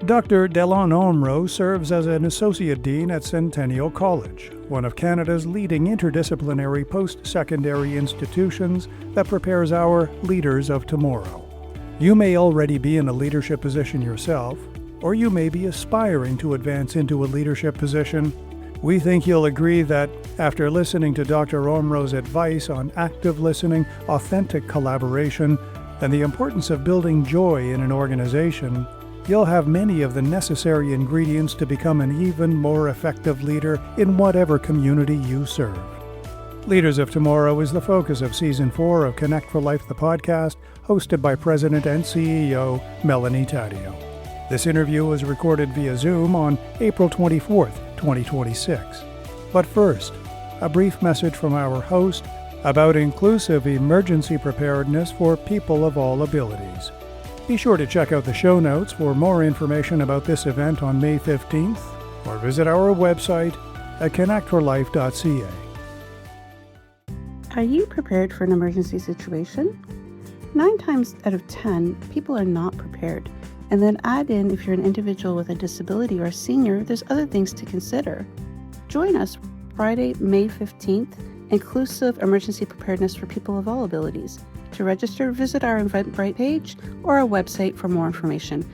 Dr. Delon Omrow serves as an Associate Dean at Centennial College, one of Canada's leading interdisciplinary post-secondary institutions that prepares our leaders of tomorrow. You may already be in a leadership position yourself, or you may be aspiring to advance into a leadership position. We think you'll agree that after listening to Dr. Omrow's advice on active listening, authentic collaboration, and the importance of building joy in an organization, you'll have many of the necessary ingredients to become an even more effective leader in whatever community you serve. Leaders of Tomorrow is the focus of Season 4 of Connect for Life, the podcast, hosted by President and CEO Melanie Taddeo. This interview was recorded via Zoom on April 24th, 2026. But first, a brief message from our host about inclusive emergency preparedness for people of all abilities. Be sure to check out the show notes for more information about this event on May 15th, or visit our website at connectforlife.ca. Are you prepared for an emergency situation? 9 times out of 10, people are not prepared. And then add in if you're an individual with a disability or a senior, there's other things to consider. Join us Friday, May 15th, Inclusive Emergency Preparedness for People of All Abilities. To register, visit our Eventbrite page or our website for more information.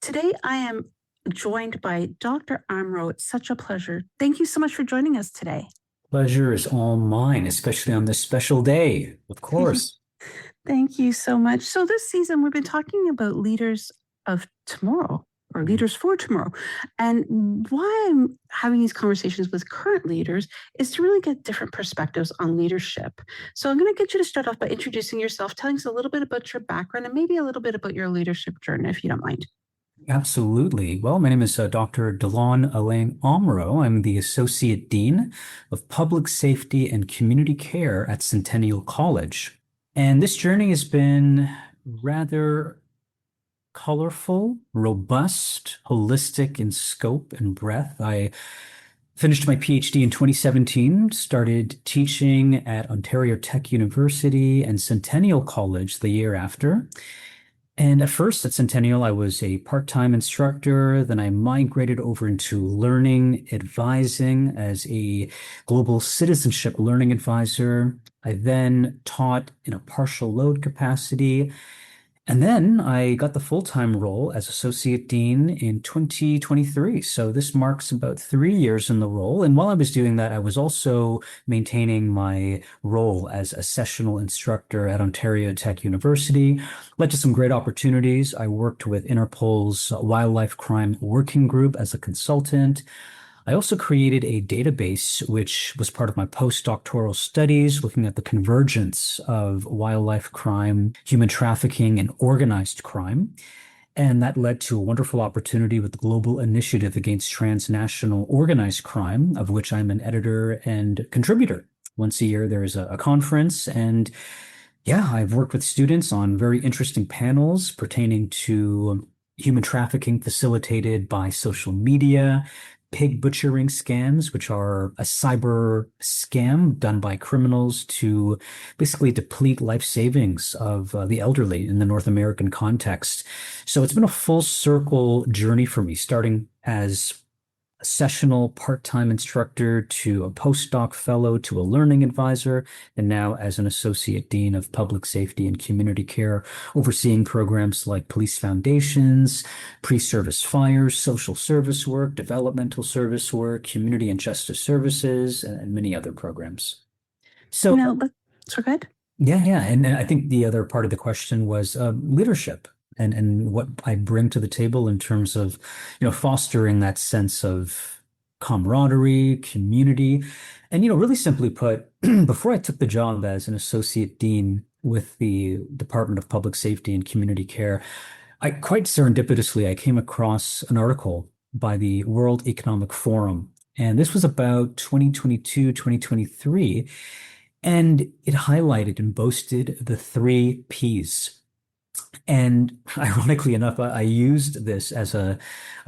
Today, I am joined by Dr. Omrow. It's such a pleasure. Thank you so much for joining us today. Pleasure is all mine, especially on this special day, of course. Thank you so much. So this season, we've been talking about leaders of tomorrow, or leaders for tomorrow. And why I'm having these conversations with current leaders is to really get different perspectives on leadership. So I'm going to get you to start off by introducing yourself, telling us a little bit about your background, and maybe a little bit about your leadership journey, if you don't mind. Absolutely. Well, my name is Dr. Delon Omrow. I'm the Associate Dean of Public Safety and Community Care at Centennial College. And this journey has been rather colorful, robust, holistic in scope and breadth. I finished my PhD in 2017, started teaching at Ontario Tech University and Centennial College the year after. And at first at Centennial, I was a part-time instructor. Then I migrated over into learning advising as a global citizenship learning advisor. I then taught in a partial load capacity. And then I got the full-time role as Associate Dean in 2023. So this marks about 3 years in the role. And while I was doing that, I was also maintaining my role as a sessional instructor at Ontario Tech University. Led to some great opportunities. I worked with Interpol's Wildlife Crime Working Group as a consultant. I also created a database, which was part of my postdoctoral studies, looking at the convergence of wildlife crime, human trafficking, and organized crime. And that led to a wonderful opportunity with the Global Initiative Against Transnational Organized Crime, of which I'm an editor and contributor. Once a year, there is a conference. And yeah, I've worked with students on very interesting panels pertaining to human trafficking facilitated by social media, pig butchering scams, which are a cyber scam done by criminals to basically deplete life savings of the elderly in the North American context. So it's been a full circle journey for me, starting as a sessional part-time instructor to a postdoc fellow to a learning advisor, and now as an associate dean of public safety and community care, overseeing programs like police foundations, pre-service fires, social service work, developmental service work, community and justice services, and many other programs. So, So good. Yeah. And I think the other part of the question was leadership. And what I bring to the table in terms of, fostering that sense of camaraderie, community. And, really simply put, before I took the job as an associate dean with the Department of Public Safety and Community Care, I quite serendipitously, I came across an article by the World Economic Forum. And this was about 2022, 2023. And it highlighted and boasted the three P's. And ironically enough, I used this as a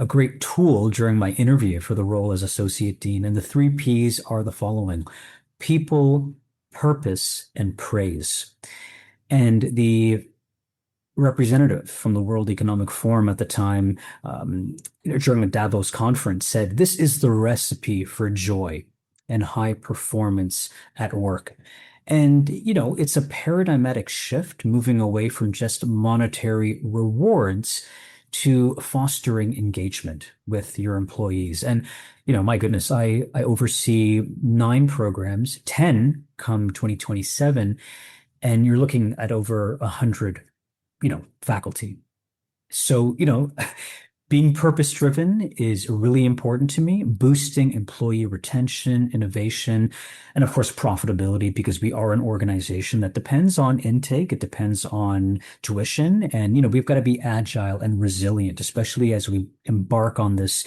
great tool during my interview for the role as associate dean. And the three P's are the following: people, purpose, and praise. And the representative from the World Economic Forum at the time, during the Davos conference, said, "This is the recipe for joy and high performance at work." And, it's a paradigmatic shift, moving away from just monetary rewards to fostering engagement with your employees. And, my goodness, I oversee 9 programs, 10 come 2027, and you're looking at over 100 faculty. So, being purpose driven is really important to me, boosting employee retention, innovation, and of course, profitability, because we are an organization that depends on intake, it depends on tuition, and, we've got to be agile and resilient, especially as we embark on this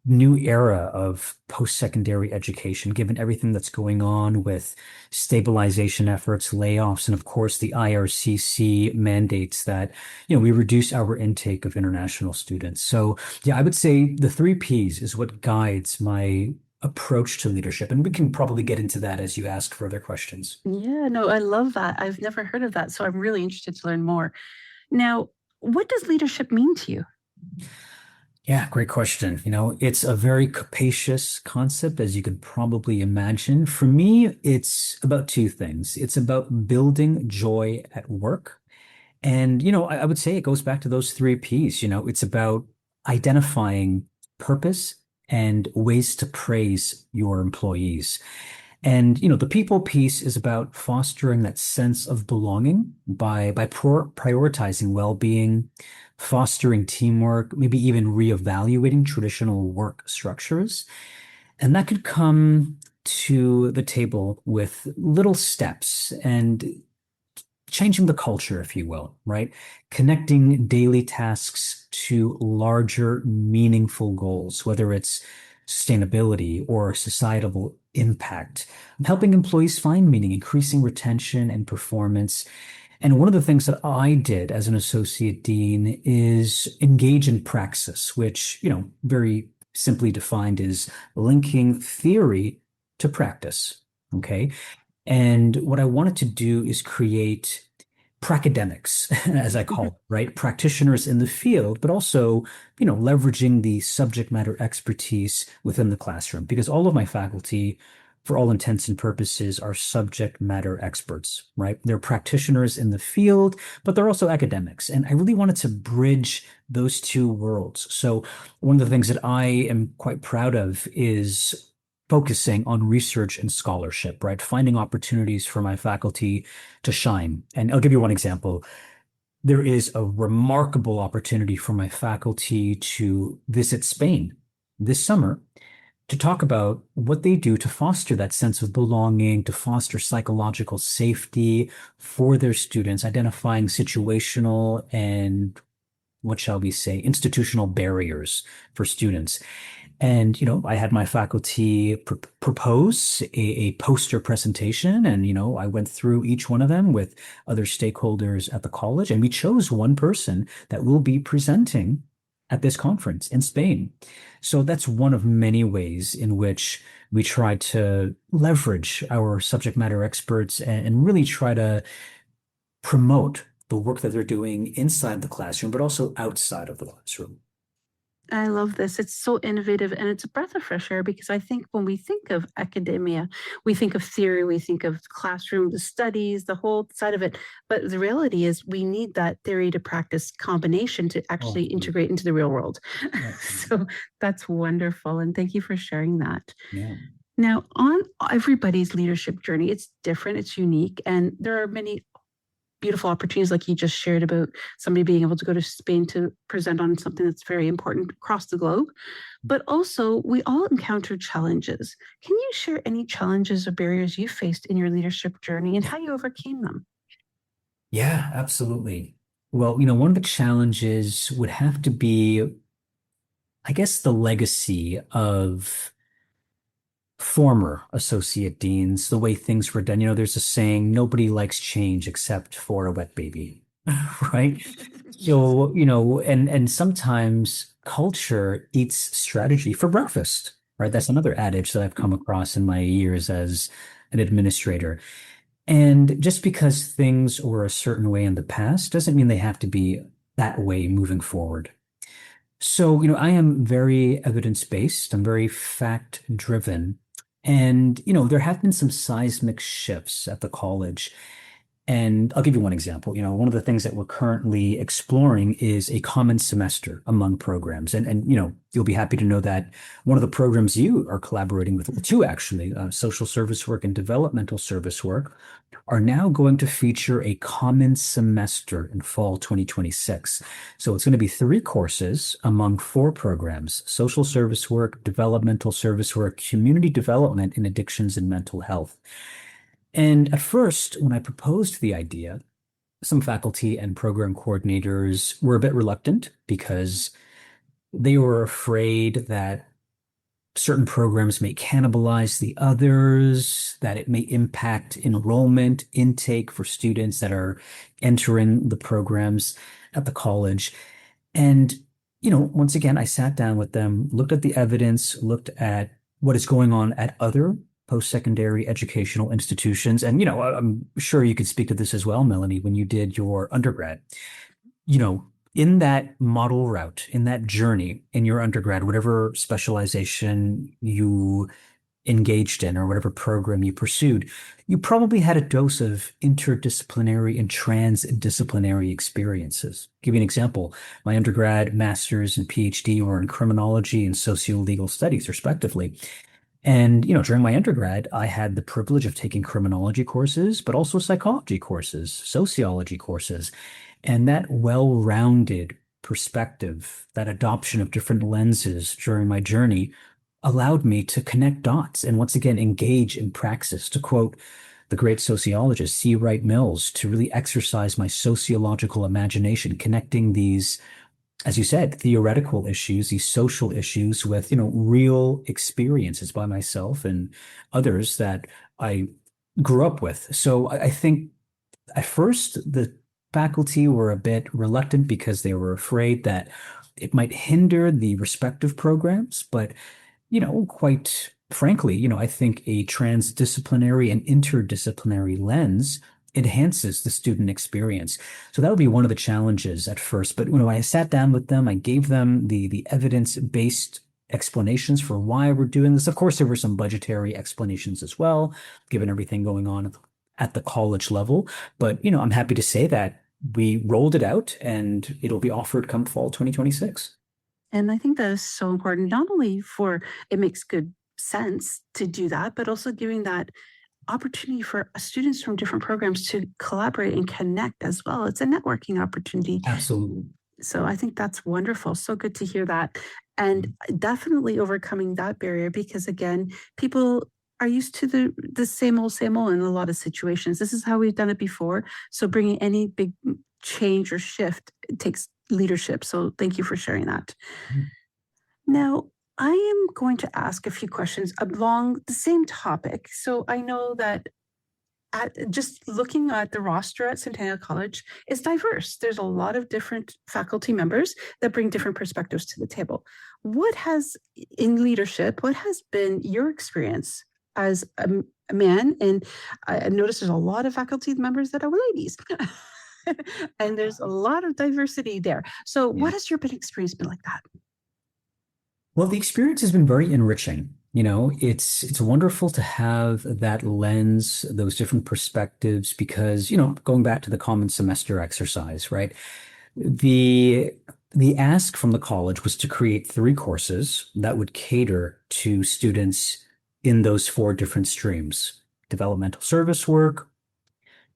new era of post-secondary education, given everything that's going on with stabilization efforts, layoffs, and of course the IRCC mandates that, we reduce our intake of international students. So yeah, I would say the three P's is what guides my approach to leadership. And we can probably get into that as you ask further questions. Yeah, no, I love that. I've never heard of that. So I'm really interested to learn more. Now, what does leadership mean to you? Yeah, great question. It's a very capacious concept, as you could probably imagine. For me, it's about two things. It's about building joy at work. And, I would say it goes back to those three P's. It's about identifying purpose and ways to praise your employees. And, the people piece is about fostering that sense of belonging by prioritizing well-being, fostering teamwork, maybe even reevaluating traditional work structures. And that could come to the table with little steps and changing the culture, if you will, right? Connecting daily tasks to larger, meaningful goals, whether it's sustainability or societal impact, helping employees find meaning, increasing retention and performance. And one of the things that I did as an associate dean is engage in praxis, which, very simply defined is linking theory to practice. Okay. And what I wanted to do is create pracademics, as I call it, right? Practitioners in the field, but also, leveraging the subject matter expertise within the classroom, because all of my faculty, for all intents and purposes, are subject matter experts, right? They're practitioners in the field, but they're also academics. And I really wanted to bridge those two worlds. So one of the things that I am quite proud of is focusing on research and scholarship, right? Finding opportunities for my faculty to shine. And I'll give you one example. There is a remarkable opportunity for my faculty to visit Spain this summer to talk about what they do to foster that sense of belonging, to foster psychological safety for their students, identifying situational and, what shall we say, institutional barriers for students. And, I had my faculty propose a poster presentation, and, I went through each one of them with other stakeholders at the college, and we chose one person that will be presenting at this conference in Spain. So that's one of many ways in which we try to leverage our subject matter experts and really try to promote the work that they're doing inside the classroom, but also outside of the classroom. I love this. It's so innovative and it's a breath of fresh air because I think when we think of academia, we think of theory, we think of classroom, the studies, the whole side of it. But the reality is we need that theory to practice combination to actually integrate into the real world. So that's wonderful. And thank you for sharing that. Yeah. Now, on everybody's leadership journey, it's different, it's unique, and there are many beautiful opportunities like you just shared about somebody being able to go to Spain to present on something that's very important across the globe. But also, we all encounter challenges. Can you share any challenges or barriers you faced in your leadership journey and how you overcame them? Yeah, absolutely. Well, one of the challenges would have to be, I guess, the legacy of former associate deans, the way things were done. There's a saying, nobody likes change except for a wet baby, right? So, and sometimes culture eats strategy for breakfast, right? That's another adage that I've come across in my years as an administrator. And just because things were a certain way in the past doesn't mean they have to be that way moving forward. So, I am very evidence-based. I'm very fact-driven. And, there have been some seismic shifts at the college. And I'll give you one example. One of the things that we're currently exploring is a common semester among programs. And you'll be happy to know that one of the programs you are collaborating with, well, two actually, social service work and developmental service work, are now going to feature a common semester in fall 2026. So it's going to be 3 courses among 4 programs: social service work, developmental service work, community development in addictions and mental health. And at first, when I proposed the idea, some faculty and program coordinators were a bit reluctant because they were afraid that certain programs may cannibalize the others, that it may impact enrollment, intake for students that are entering the programs at the college. And, once again, I sat down with them, looked at the evidence, looked at what is going on at other post-secondary educational institutions. And, I'm sure you could speak to this as well, Melanie, when you did your undergrad. In that model route, in that journey in your undergrad, whatever specialization you engaged in or whatever program you pursued, you probably had a dose of interdisciplinary and transdisciplinary experiences. Give you an example. My undergrad, master's, and PhD were in criminology and socio-legal studies, respectively. And, during my undergrad, I had the privilege of taking criminology courses, but also psychology courses, sociology courses. And that well-rounded perspective, that adoption of different lenses during my journey allowed me to connect dots and once again engage in praxis, to quote the great sociologist C. Wright Mills, to really exercise my sociological imagination, connecting these, as you said, theoretical issues, these social issues with, real experiences by myself and others that I grew up with. So I think at first the faculty were a bit reluctant because they were afraid that it might hinder the respective programs. But, quite frankly, I think a transdisciplinary and interdisciplinary lens enhances the student experience. So that would be one of the challenges at first. But when I sat down with them, I gave them the evidence-based explanations for why we're doing this. Of course, there were some budgetary explanations as well, given everything going on at the college level. But, I'm happy to say that we rolled it out and it'll be offered come fall 2026. And I think that is so important, not only for it makes good sense to do that, but also giving that opportunity for students from different programs to collaborate and connect as well. It's a networking opportunity. Absolutely. So I think that's wonderful. So good to hear that. And definitely overcoming that barrier, because again, people are used to the same old in a lot of situations. This is how we've done it before. So bringing any big change or shift, it takes leadership. So thank you for sharing that. Now, I am going to ask a few questions along the same topic. So I know that just looking at the roster at Centennial College is diverse. There's a lot of different faculty members that bring different perspectives to the table. What has, in leadership, what has been your experience as a man? And I noticed there's a lot of faculty members that are ladies. And there's a lot of diversity there. So what has your experience been like that? Well, the experience has been very enriching. It's wonderful to have that lens, those different perspectives, because, going back to the common semester exercise, right? The ask from the college was to create 3 courses that would cater to students in those 4 different streams: developmental service work,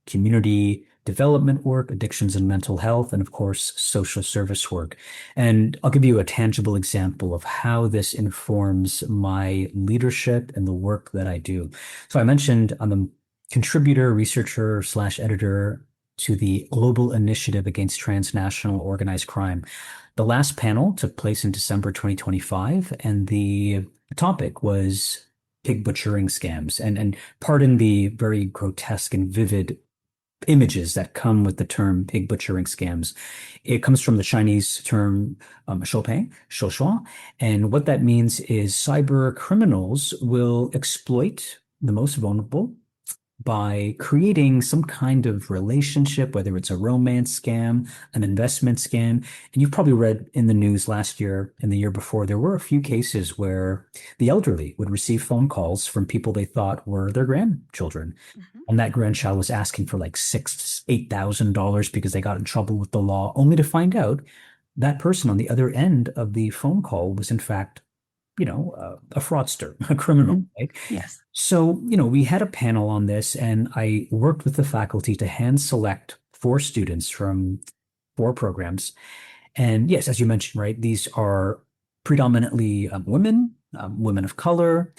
community development work, addictions and mental health, and of course, social service work. And I'll give you a tangible example of how this informs my leadership and the work that I do. So I mentioned I'm a contributor, researcher / editor to the Global Initiative Against Transnational Organized Crime. The last panel took place in December 2025, and the topic was pig butchering scams. And pardon the very grotesque and vivid images that come with the term pig butchering scams. It comes from the Chinese term shoshuan, and what that means is cyber criminals will exploit the most vulnerable by creating some kind of relationship, whether it's a romance scam, an investment scam. And you've probably read in the news last year and the year before, there were a few cases where the elderly would receive phone calls from people they thought were their grandchildren. And that grandchild was asking for like $8,000 because they got in trouble with the law, only to find out that person on the other end of the phone call was in fact, a fraudster, a criminal, right? Yes. So, we had a panel on this, and I worked with the faculty to hand select 4 students from 4 programs. And yes, as you mentioned, right, these are predominantly women, women of color,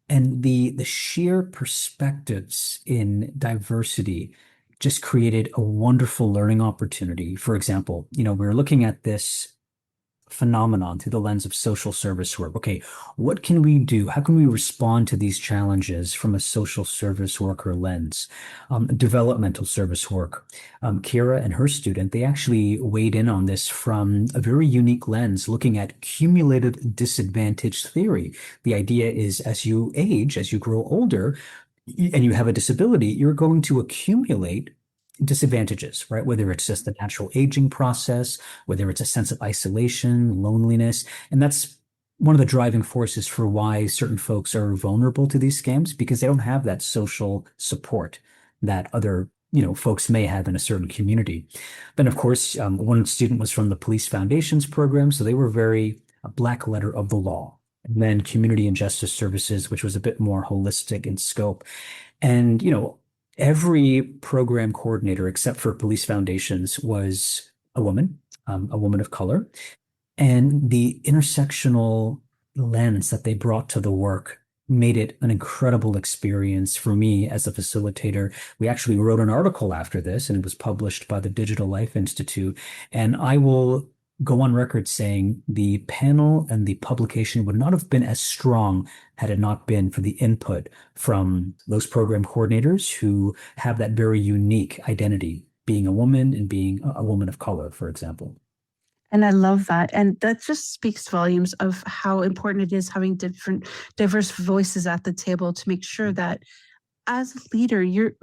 and the sheer perspectives in diversity just created a wonderful learning opportunity. For example, we're looking at this phenomenon through the lens of social service work. Okay, what can we do? How can we respond to these challenges from a social service worker lens? Developmental service work. Kira and her student, they actually weighed in on this from a very unique lens, looking at cumulative disadvantage theory. The idea is as you age, as you grow older, and you have a disability, you're going to accumulate disadvantages, right? Whether it's just the natural aging process, whether it's a sense of isolation, loneliness. And that's one of the driving forces for why certain folks are vulnerable to these scams, because they don't have that social support that other folks may have in a certain community. Then, of course, one student was from the Police Foundations program, so they were very black letter of the law. And then Community and Justice Services, which was a bit more holistic in scope. And, every program coordinator, except for Police Foundations, was a woman of color. And the intersectional lens that they brought to the work made it an incredible experience for me as a facilitator. We actually wrote an article after this, and it was published by the Digital Life Institute. And I will go on record saying the panel and the publication would not have been as strong had it not been for the input from those program coordinators who have that very unique identity, being a woman and being a woman of color, for example. And I love that. And that just speaks volumes of how important it is having diverse voices at the table to make sure that as a leader, you're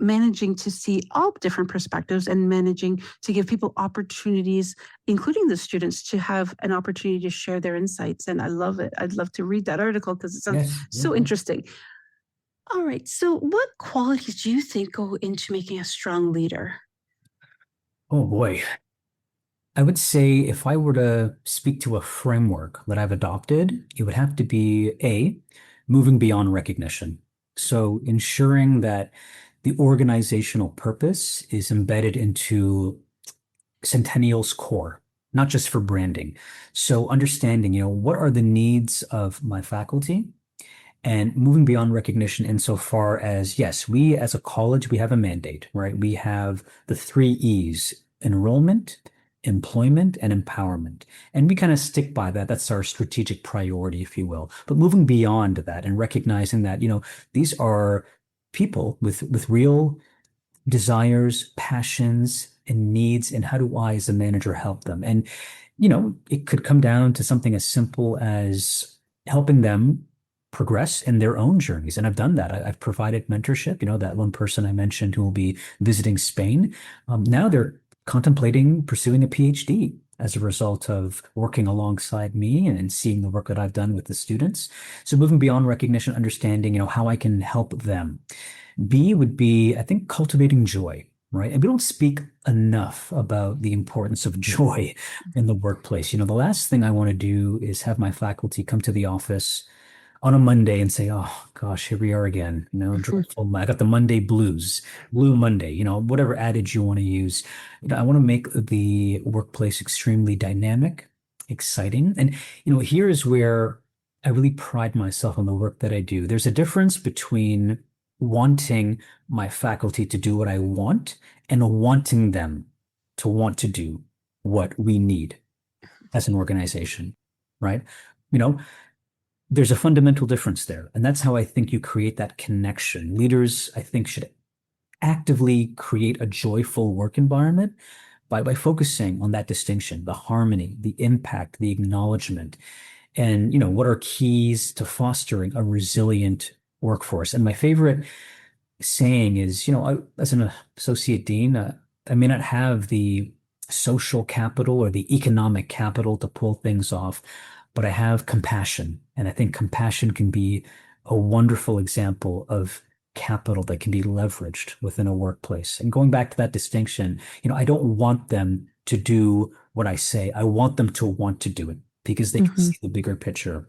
managing to see all different perspectives and managing to give people opportunities, including the students, to have an opportunity to share their insights. And I love it. I'd love to read that article because it sounds so interesting. All right. So what qualities do you think go into making a strong leader? Oh boy. I would say if I were to speak to a framework that I've adopted, it would have to be moving beyond recognition. So ensuring that the organizational purpose is embedded into Centennial's core, not just for branding. So understanding, what are the needs of my faculty and moving beyond recognition insofar as, yes, we as a college, we have a mandate, right? We have the 3 E's: enrollment, employment, and empowerment. And we kind of stick by that. That's our strategic priority, if you will. But moving beyond that and recognizing that, these are people with real desires, passions, and needs, and how do I as a manager help them? And it could come down to something as simple as helping them progress in their own journeys. And I've done that. I've provided mentorship. That one person I mentioned who will be visiting Spain. Now they're contemplating pursuing a PhD as a result of working alongside me and seeing the work that I've done with the students. So moving beyond recognition, understanding, how I can help them. B would be, I think, cultivating joy, right? And we don't speak enough about the importance of joy in the workplace. The last thing I want to do is have my faculty come to the office on a Monday and say, oh gosh, here we are again, dreadful. I got the Monday blues, blue Monday, whatever adage you want to use. I want to make the workplace extremely dynamic, exciting. And, here is where I really pride myself on the work that I do. There's a difference between wanting my faculty to do what I want and wanting them to want to do what we need as an organization, right? there's a fundamental difference there. And that's how I think you create that connection. Leaders, I think, should actively create a joyful work environment by focusing on that distinction, the harmony, the impact, the acknowledgement, and what are keys to fostering a resilient workforce. And my favorite saying is, as an associate dean, I may not have the social capital or the economic capital to pull things off, but I have compassion. And I think compassion can be a wonderful example of capital that can be leveraged within a workplace. And going back to that distinction, I don't want them to do what I say. I want them to want to do it because they can Hmm. see the bigger picture.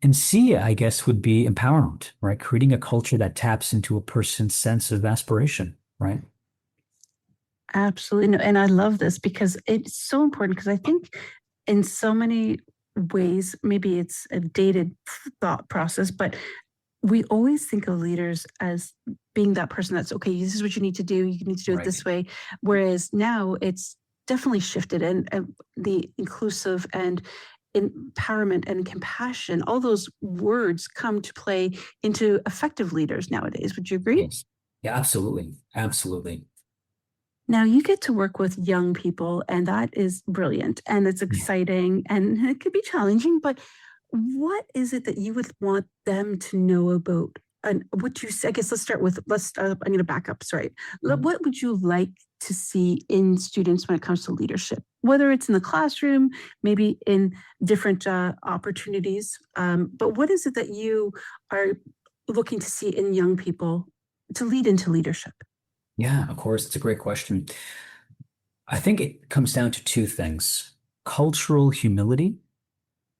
And C, I guess, would be empowerment, right? Creating a culture that taps into a person's sense of aspiration, right? Absolutely. No, and I love this because it's so important because I think in so many ways, maybe it's a dated thought process, but we always think of leaders as being that person that's okay, this is what you need to do, you need to do it Right. this way. Whereas now it's definitely shifted, and the inclusive and empowerment and compassion, all those words come to play into effective leaders nowadays. Would you agree? Yes. Yeah, absolutely. Absolutely. Now you get to work with young people, and that is brilliant and it's Yeah. exciting and it could be challenging, but what is it that you would want them to know about? And what you say, I guess let's start with, I'm going to back up. Sorry. What would you like to see in students when it comes to leadership, whether it's in the classroom, maybe in different opportunities? But what is it that you are looking to see in young people to lead into leadership? Yeah, of course. It's a great question. I think it comes down to two things: cultural humility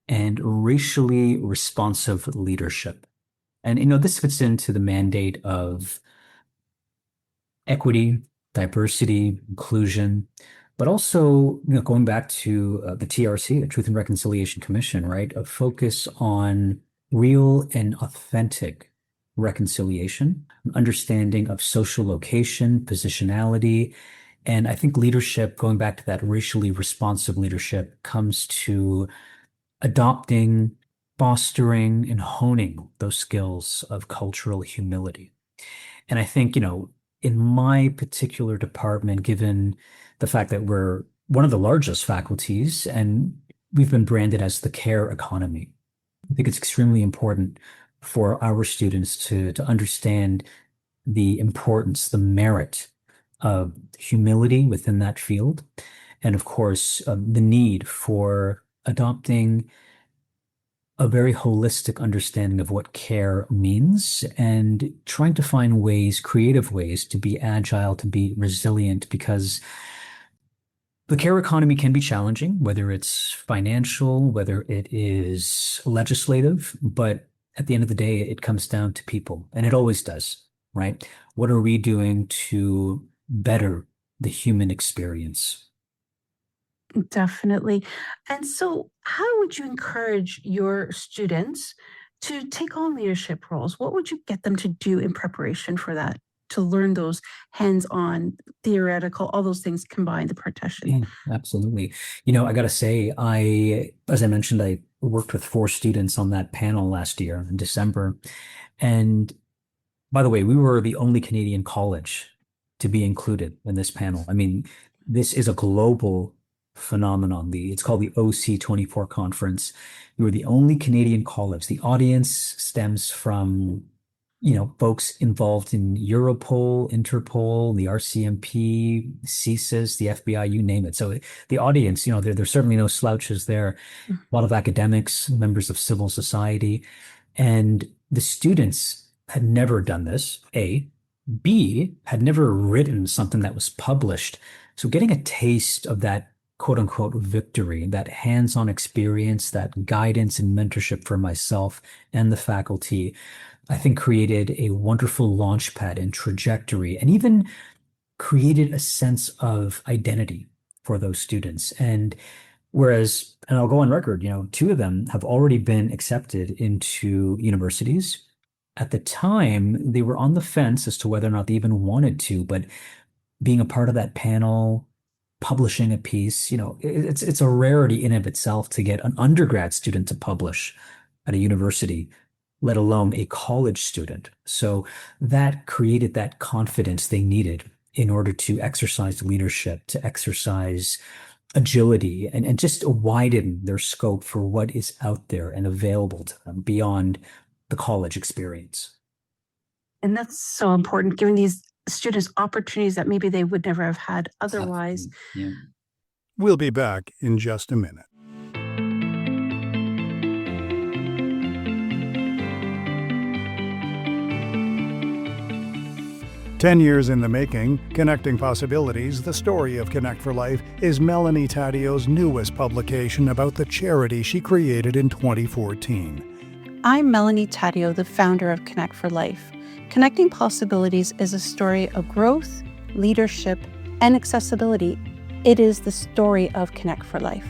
and racially responsive leadership. And, this fits into the mandate of equity, diversity, inclusion, but also, going back to the TRC, the Truth and Reconciliation Commission, right? A focus on real and authentic reconciliation, understanding of social location, positionality. And I think leadership, going back to that racially responsive leadership, comes to adopting, fostering, and honing those skills of cultural humility. And I think, in my particular department, given the fact that we're one of the largest faculties and we've been branded as the care economy, I think it's extremely important for our students to understand the importance, the merit of humility within that field. And of course, the need for adopting a very holistic understanding of what care means and trying to find ways, creative ways to be agile, to be resilient, because the care economy can be challenging, whether it's financial, whether it is legislative, but at the end of the day, it comes down to people, and it always does, right? What are we doing to better the human experience? Definitely. And so, how would you encourage your students to take on leadership roles? What would you get them to do in preparation for that? To learn those hands on, theoretical, all those things combined, the partition. Yeah, absolutely. I gotta say, as I mentioned, I worked with four students on that panel last year in December. And by the way, we were the only Canadian college to be included in this panel. I mean, this is a global phenomenon. It's called the OC24 conference. We were the only Canadian college. The audience stems from, folks involved in Europol, Interpol, the RCMP, CSIS, the FBI, you name it. So the audience, there's certainly no slouches there. A lot of academics, members of civil society, and the students had never done this, A. B, had never written something that was published. So getting a taste of that quote unquote victory, that hands-on experience, that guidance and mentorship for myself and the faculty, I think created a wonderful launch pad and trajectory, and even created a sense of identity for those students. And and I'll go on record, two of them have already been accepted into universities. At the time, they were on the fence as to whether or not they even wanted to, but being a part of that panel, publishing a piece, it's a rarity in of itself to get an undergrad student to publish at a university, let alone a college student. So that created that confidence they needed in order to exercise leadership, to exercise agility, and just widen their scope for what is out there and available to them beyond the college experience. And that's so important, giving these students opportunities that maybe they would never have had otherwise. Yeah. We'll be back in just a minute. "10 years in the making, Connecting Possibilities, the story of Connect for Life" is Melanie Taddeo's newest publication about the charity she created in 2014. I'm Melanie Taddeo, the founder of Connect for Life. Connecting Possibilities is a story of growth, leadership, and accessibility. It is the story of Connect for Life.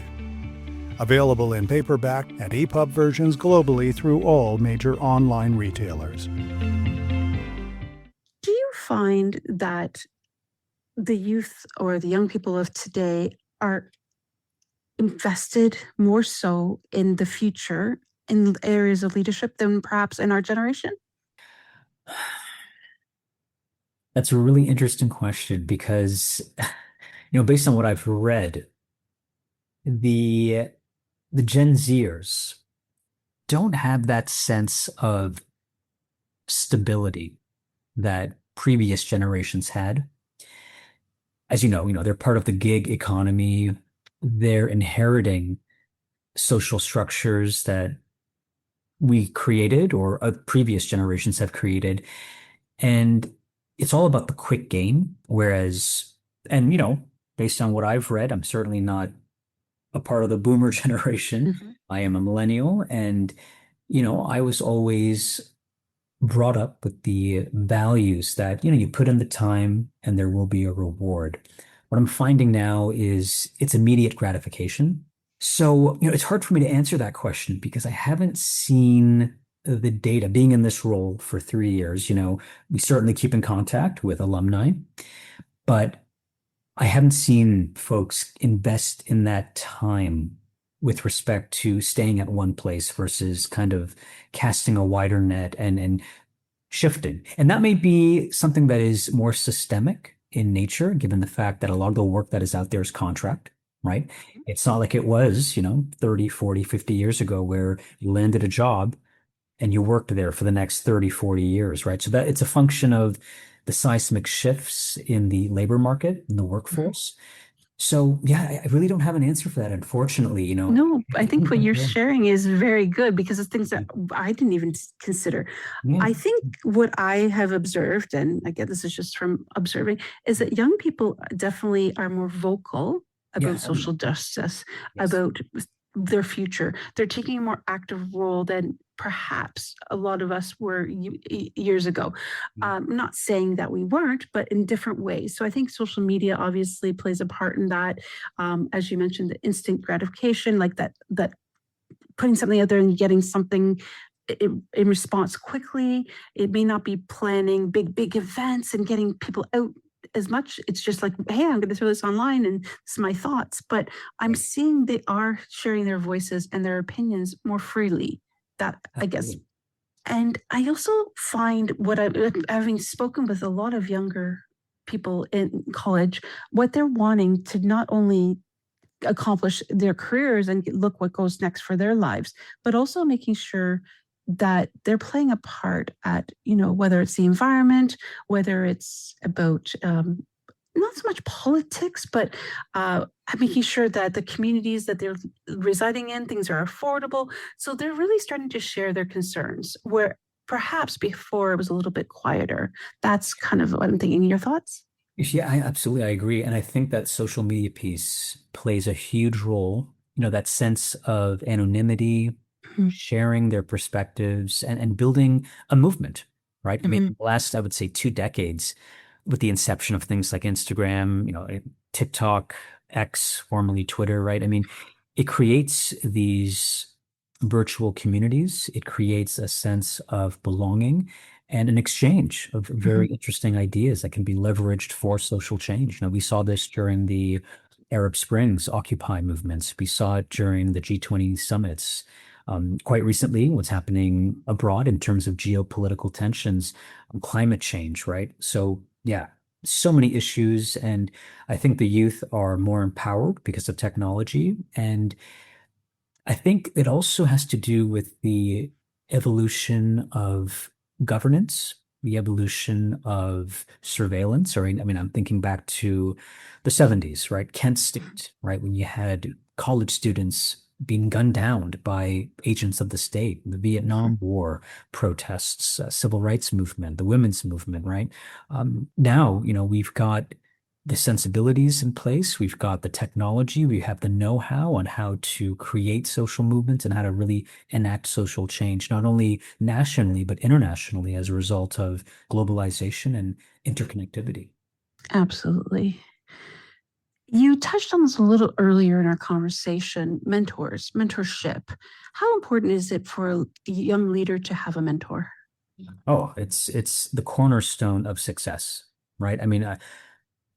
Available in paperback and EPUB versions globally through all major online retailers. Do you find that the youth or the young people of today are invested more so in the future in areas of leadership than perhaps in our generation? That's a really interesting question because, based on what I've read, the Gen Zers don't have that sense of stability that previous generations had. As you know, they're part of the gig economy. They're inheriting social structures that we created or previous generations have created. And it's all about the quick gain. Whereas, and based on what I've read, I'm certainly not a part of the boomer generation. Mhm. I am a millennial, and I was always brought up with the values that you put in the time and there will be a reward. What I'm finding now is it's immediate gratification. So it's hard for me to answer that question because I haven't seen the data. Being in this role for 3 years, we certainly keep in contact with alumni, but I haven't seen folks invest in that time with respect to staying at one place versus kind of casting a wider net and shifting. And that may be something that is more systemic in nature, given the fact that a lot of the work that is out there is contract, right? It's not like it was, 30, 40, 50 years ago where you landed a job and you worked there for the next 30, 40 years, right? So that it's a function of the seismic shifts in the labor market, in the workforce. So yeah, I really don't have an answer for that, unfortunately. No, I think what you're sharing is very good because it's things that I didn't even consider. Yeah. I think what I have observed, and again, this is just from observing, is that young people definitely are more vocal about Yeah. social justice, Yes. about their future. They're taking a more active role than perhaps a lot of us were years ago. I'm not saying that we weren't, but in different ways. So I think social media obviously plays a part in that. As you mentioned, the instant gratification, like that putting something out there and getting something in response quickly. It may not be planning big events and getting people out as much. It's just like, hey, I'm going to throw this online and this is my thoughts. But I'm seeing they are sharing their voices and their opinions more freely. That I guess. And I also find having spoken with a lot of younger people in college, what they're wanting to not only accomplish their careers and look what goes next for their lives, but also making sure that they're playing a part at, whether it's the environment, whether it's about not so much politics, but making sure that the communities that they're residing in, things are affordable. So they're really starting to share their concerns where perhaps before it was a little bit quieter. That's kind of what I'm thinking. Your thoughts? Yeah, absolutely. I agree. And I think that social media piece plays a huge role, that sense of anonymity, Mhm. sharing their perspectives and building a movement, right? I mean, Mhm. the last, I would say, 2 decades with the inception of things like Instagram, TikTok, X, formerly Twitter, right? I mean, it creates these virtual communities. It creates a sense of belonging and an exchange of very interesting ideas that can be leveraged for social change. We saw this during the Arab Springs Occupy movements. We saw it during the G20 summits. Quite recently, what's happening abroad in terms of geopolitical tensions, climate change, right? So, yeah, so many issues. And I think the youth are more empowered because of technology. And I think it also has to do with the evolution of governance, the evolution of surveillance. Or, I mean, I'm thinking back to the 70s, right? Kent State, right? When you had college students being gunned down by agents of the state, the Vietnam War protests, civil rights movement, the women's movement, right? Now, we've got the sensibilities in place. We've got the technology. We have the know-how on how to create social movements and how to really enact social change, not only nationally, but internationally as a result of globalization and interconnectivity. Absolutely. You touched on this a little earlier in our conversation, mentorship. How important is it for a young leader to have a mentor? Oh, it's the cornerstone of success, right? I mean,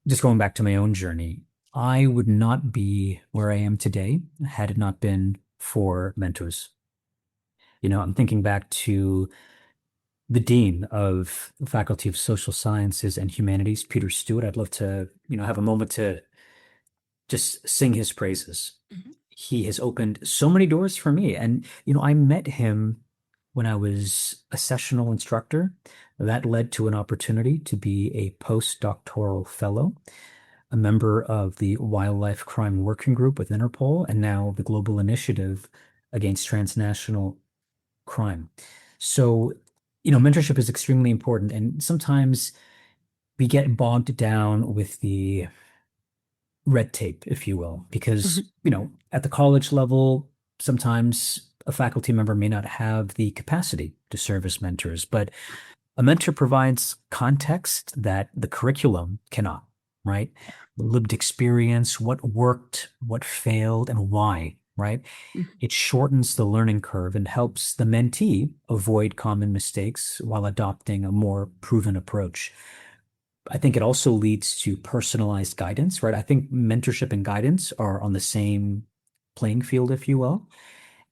just going back to my own journey, I would not be where I am today had it not been for mentors. I'm thinking back to the dean of the Faculty of Social Sciences and Humanities, Peter Stewart. I'd love to, have a moment to just sing his praises. Mhm. He has opened so many doors for me. And, I met him when I was a sessional instructor. That led to an opportunity to be a postdoctoral fellow, a member of the Wildlife Crime Working Group with Interpol, and now the Global Initiative Against Transnational Crime. So, mentorship is extremely important. And sometimes we get bogged down with the red tape, if you will, because, Mhm. at the college level, sometimes a faculty member may not have the capacity to serve as mentors, but a mentor provides context that the curriculum cannot, right? Lived experience, what worked, what failed, and why, right? Mhm. It shortens the learning curve and helps the mentee avoid common mistakes while adopting a more proven approach. I think it also leads to personalized guidance, right? I think mentorship and guidance are on the same playing field, if you will.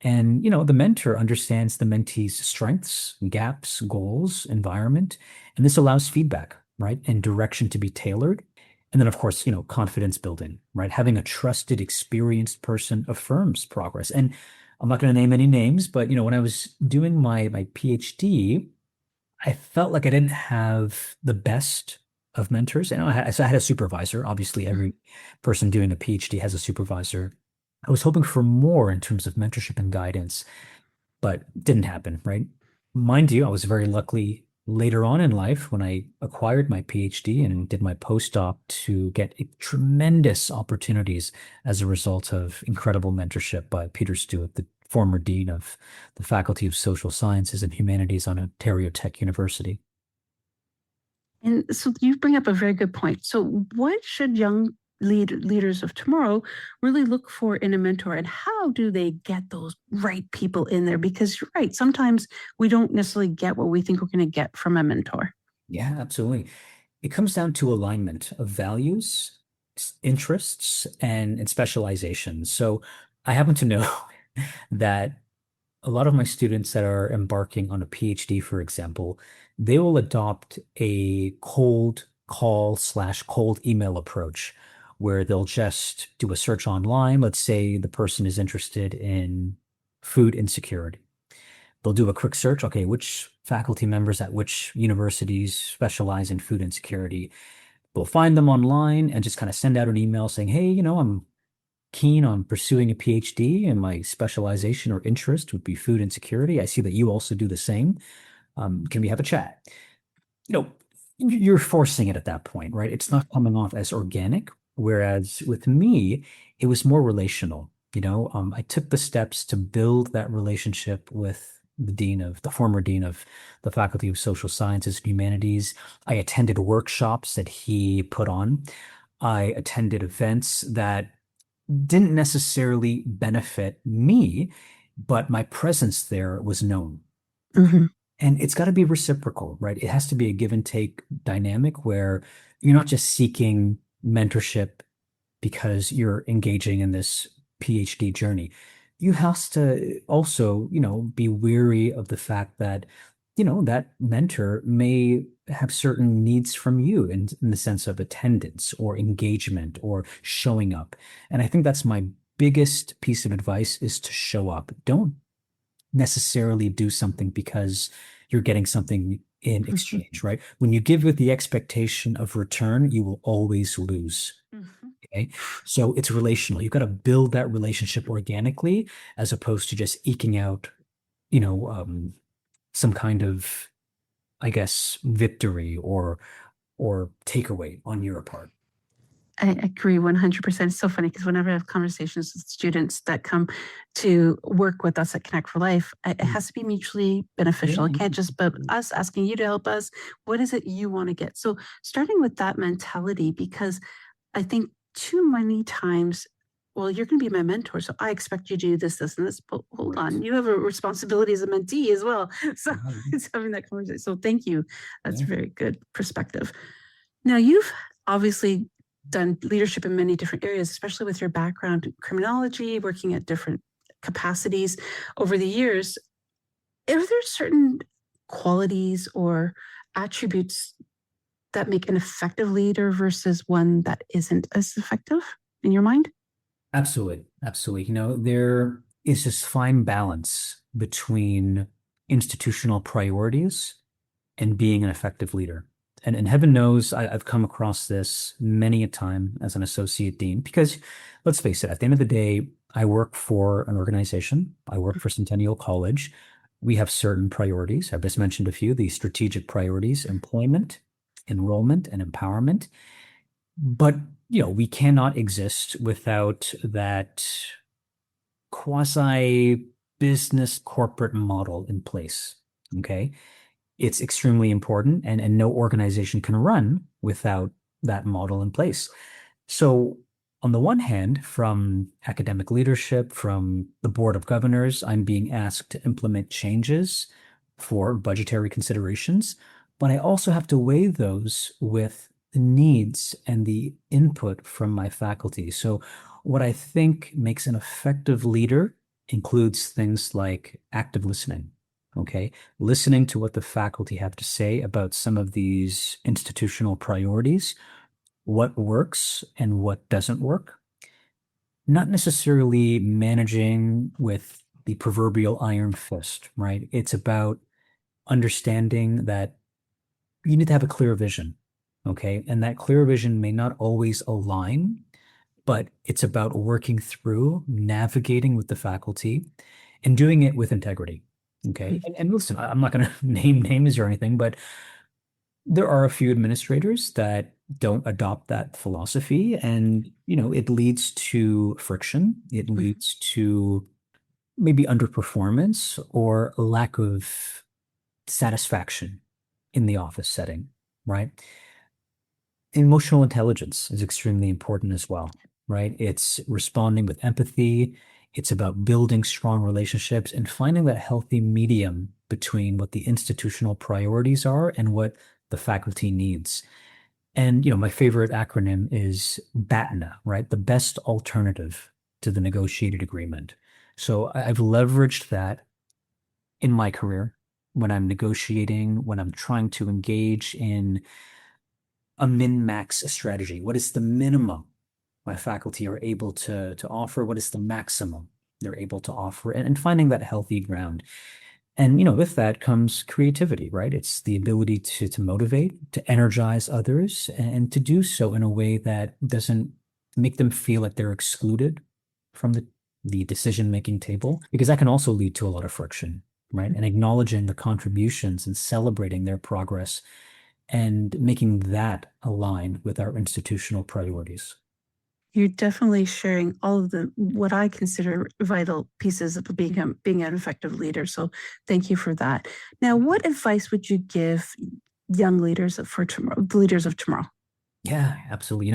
And, the mentor understands the mentee's strengths, gaps, goals, environment, and this allows feedback, right? And direction to be tailored. And then, of course, confidence building, right? Having a trusted, experienced person affirms progress. And I'm not going to name any names, but, when I was doing my PhD, I felt like I didn't have the best of mentors. And so I had a supervisor. Obviously, every person doing a PhD has a supervisor. I was hoping for more in terms of mentorship and guidance, but didn't happen, right? Mind you, I was very lucky later on in life when I acquired my PhD and did my postdoc to get tremendous opportunities as a result of incredible mentorship by Peter Stewart, the former dean of the Faculty of Social Sciences and Humanities on Ontario Tech University. And so you bring up a very good point. So, what should young leaders of tomorrow really look for in a mentor, and how do they get those right people in there? Because you're right, sometimes we don't necessarily get what we think we're going to get from a mentor. Yeah, absolutely. It comes down to alignment of values, interests, and specializations. So I happen to know that a lot of my students that are embarking on a PhD, for example, they will adopt a cold call slash cold email approach where they'll just do a search online. Let's say the person is interested in food insecurity. They'll do a quick search. Okay, which faculty members at which universities specialize in food insecurity? They'll find them online and just kind of send out an email saying, hey, I'm keen on pursuing a PhD and my specialization or interest would be food insecurity. I see that you also do the same. Can we have a chat? You know, you're forcing it at that point, right? It's not coming off as organic. Whereas with me, it was more relational. I took the steps to build that relationship with the former dean of the Faculty of Social Sciences and Humanities. I attended workshops that he put on. I attended events that didn't necessarily benefit me, but my presence there was known. Mhm. And it's got to be reciprocal, right? It has to be a give and take dynamic where you're not just seeking mentorship because you're engaging in this PhD journey. you have to also, be wary of the fact that, that mentor may have certain needs from you in the sense of attendance or engagement or showing up. And I think that's my biggest piece of advice is to show up. Don't necessarily do something because you're getting something in Mhm. exchange, right? When you give with the expectation of return, you will always lose. Mhm. Okay. So it's relational. You've got to build that relationship organically as opposed to just eking out, you know, um, some kind of, I guess, victory or takeaway on your part. I agree 100%. It's so funny because whenever I have conversations with students that come to work with us at Connect for Life, it Mm. has to be mutually Yeah. beneficial. It can't just be us asking you to help us. What is it you want to get? So, starting with that mentality, because I think too many times, well, you're going to be my mentor, so I expect you to do this, this, and this. But hold Right. on, you have a responsibility as a mentee as well. So, Right. it's having that conversation. So, thank you. That's Yeah. very good perspective. Now, you've obviously done leadership in many different areas, especially with your background in criminology, working at different capacities over the years. Are there certain qualities or attributes that make an effective leader versus one that isn't as effective in your mind? Absolutely. Absolutely. There is this fine balance between institutional priorities and being an effective leader. And heaven knows I've come across this many a time as an associate dean because let's face it, at the end of the day, I work for an organization. I work for Centennial College. We have certain priorities. I've just mentioned a few, the strategic priorities, employment, enrollment, and empowerment. But, we cannot exist without that quasi business corporate model in place. Okay. It's extremely important, and no organization can run without that model in place. So, on the one hand, from academic leadership, from the board of governors, I'm being asked to implement changes for budgetary considerations, but I also have to weigh those with the needs and the input from my faculty. So, what I think makes an effective leader includes things like active listening. Okay, listening to what the faculty have to say about some of these institutional priorities, what works and what doesn't work. Not necessarily managing with the proverbial iron fist, right? It's about understanding that you need to have a clear vision, okay? And that clear vision may not always align, but it's about working through, navigating with the faculty, and doing it with integrity. Okay. And listen, I'm not going to name names or anything, but there are a few administrators that don't adopt that philosophy. And, it leads to friction. It leads to maybe underperformance or a lack of satisfaction in the office setting, right? Emotional intelligence is extremely important as well, right? It's responding with empathy. It's about building strong relationships and finding that healthy medium between what the institutional priorities are and what the faculty needs. And, my favorite acronym is BATNA, right? The best alternative to the negotiated agreement. So I've leveraged that in my career when I'm negotiating, when I'm trying to engage in a min-max strategy. What is the minimum my faculty are able to offer? What is the maximum they're able to offer? And finding that healthy ground. And with that comes creativity, right? It's the ability to motivate, to energize others, and to do so in a way that doesn't make them feel like they're excluded from the decision-making table, because that can also lead to a lot of friction, right? And acknowledging the contributions and celebrating their progress and making that align with our institutional priorities. You're definitely sharing all of the what I consider vital pieces of being an effective leader. So thank you for that. Now, what advice would you give young leaders for tomorrow, the leaders of tomorrow? Yeah, absolutely.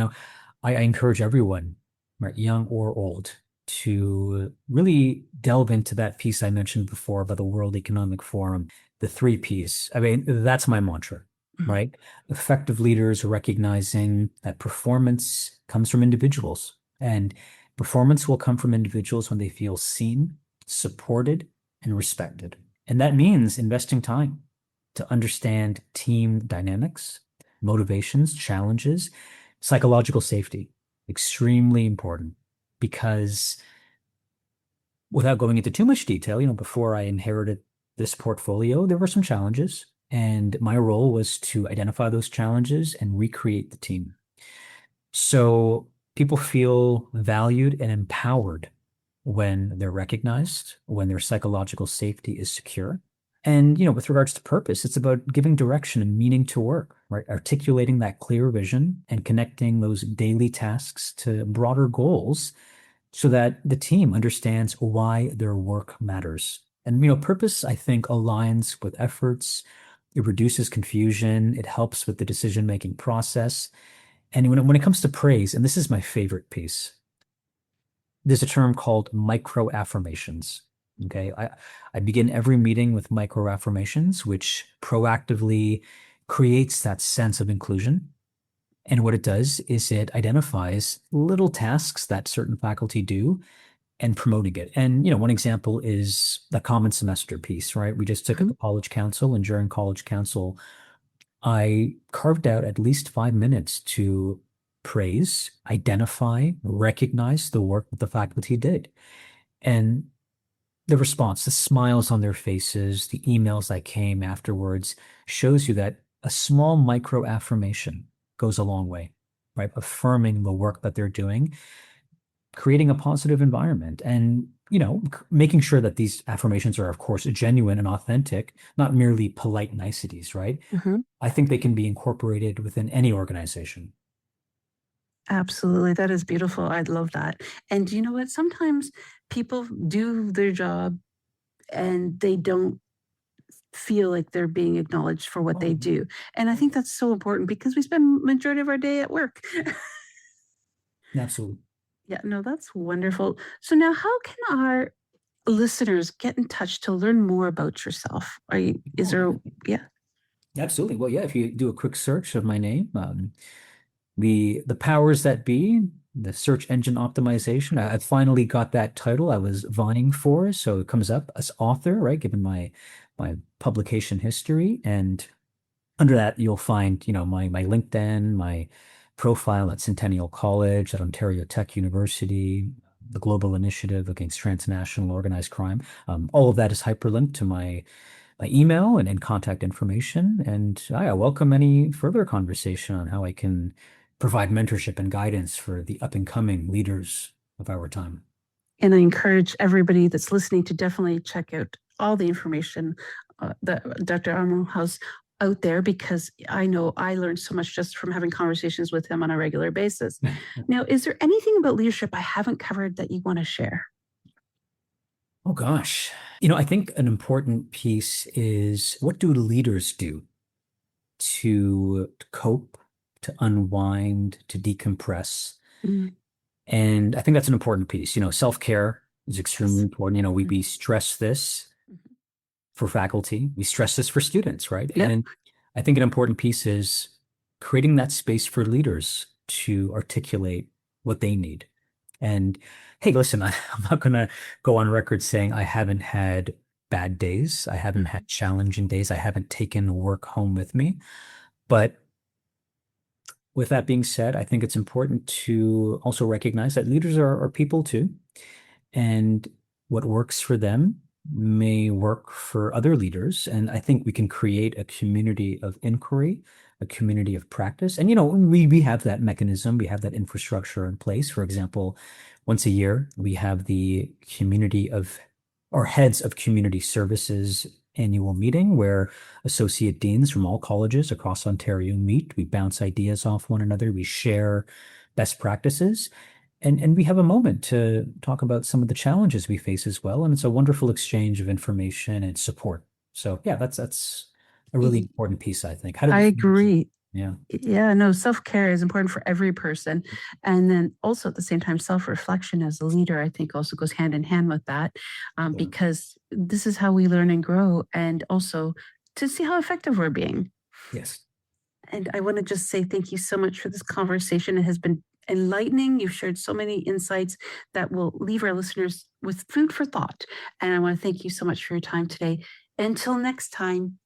I encourage everyone, right, young or old, to really delve into that piece I mentioned before about the World Economic Forum, the three Ps. I mean, that's my mantra, Mhm. right? Effective leaders recognizing that performance comes from individuals and Performance will come from individuals when they feel seen, supported, and respected. And that means investing time to understand team dynamics, motivations, challenges, psychological safety. Extremely important because without going into too much detail, before I inherited this portfolio, there were some challenges, and my role was to identify those challenges and recreate the team. So people feel valued and empowered when they're recognized, when their psychological safety is secure. And, with regards to purpose, it's about giving direction and meaning to work, right? Articulating that clear vision and connecting those daily tasks to broader goals so that the team understands why their work matters. And, purpose, I think, aligns with efforts. It reduces confusion. It helps with the decision-making process. And when it comes to praise, and this is my favorite piece, there's a term called micro affirmations. Okay. I begin every meeting with micro affirmations, which proactively creates that sense of inclusion. And what it does is it identifies little tasks that certain faculty do and promoting it. And, one example is the common semester piece, right? We just took Mhm. a college council, and during college council, I carved out at least 5 minutes to praise, identify, recognize the work that the faculty did. And the response, the smiles on their faces, the emails that came afterwards shows you that a small micro affirmation goes a long way, right? Affirming the work that they're doing, creating a positive environment, and making sure that these affirmations are, of course, genuine and authentic, not merely polite niceties, right? Mhm. I think they can be incorporated within any organization. Absolutely. That is beautiful. I love that. And you know what? Sometimes people do their job and they don't feel like they're being acknowledged for what they Oh, do. And I think that's so important because we spend majority of our day at work. absolutely. Yeah, no, that's wonderful. So now how can our listeners get in touch to learn more about yourself? Is Oh, there, yeah. yeah. Absolutely. Well, yeah, if you do a quick search of my name, the powers that be, the search engine optimization, I finally got that title I was vying for. So it comes up as author, right? Given my publication history. And under that, you'll find, my LinkedIn, my profile at Centennial College, at Ontario Tech University, the Global Initiative Against Transnational Organized Crime. All of that is hyperlinked to my email and contact information. And I welcome any further conversation on how I can provide mentorship and guidance for the up and coming leaders of our time. And I encourage everybody that's listening to definitely check out all the information that Dr. Omrow has out there because I know I learned so much just from having conversations with him on a regular basis. Now, is there anything about leadership I haven't covered that you want to share? Oh gosh. I think an important piece is, what do leaders do to cope, to unwind, to decompress? Mm, And I think that's an important piece. Self-care is extremely yes. important. Mm, We stress this mhm. for faculty, we stress this for students, right? Yep. And I think an important piece is creating that space for leaders to articulate what they need. And hey, listen, I'm not going to go on record saying I haven't had bad days. I haven't Mhm. had challenging days. I haven't taken work home with me. But with that being said, I think it's important to also recognize that leaders are people too. And what works for them may work for other leaders. And I think we can create a community of inquiry, a community of practice. And, we have that mechanism, we have that infrastructure in place. For example, once a year, we have the community of or heads of community services annual meeting where associate deans from all colleges across Ontario meet. We bounce ideas off one another. We share best practices. And we have a moment to talk about some of the challenges we face as well. And it's a wonderful exchange of information and support. So yeah, that's a really Y- important piece, I think. How did I it feel? agree. Yeah. Yeah, no, self-care is important for every person. And then also at the same time, self-reflection as a leader, I think also goes hand in hand with that Yeah. because this is how we learn and grow and also to see how effective we're being. Yes. And I want to just say thank you so much for this conversation. It has been enlightening. You've shared so many insights that will leave our listeners with food for thought. And I want to thank you so much for your time today. Until next time.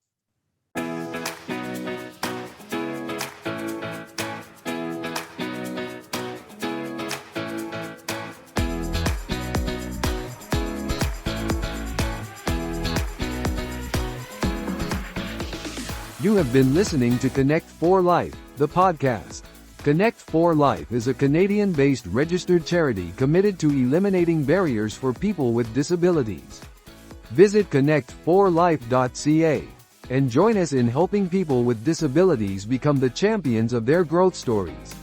You have been listening to Connect for Life, the podcast. Connect for Life is a Canadian-based registered charity committed to eliminating barriers for people with disabilities. Visit connectforlife.ca and join us in helping people with disabilities become the champions of their growth stories.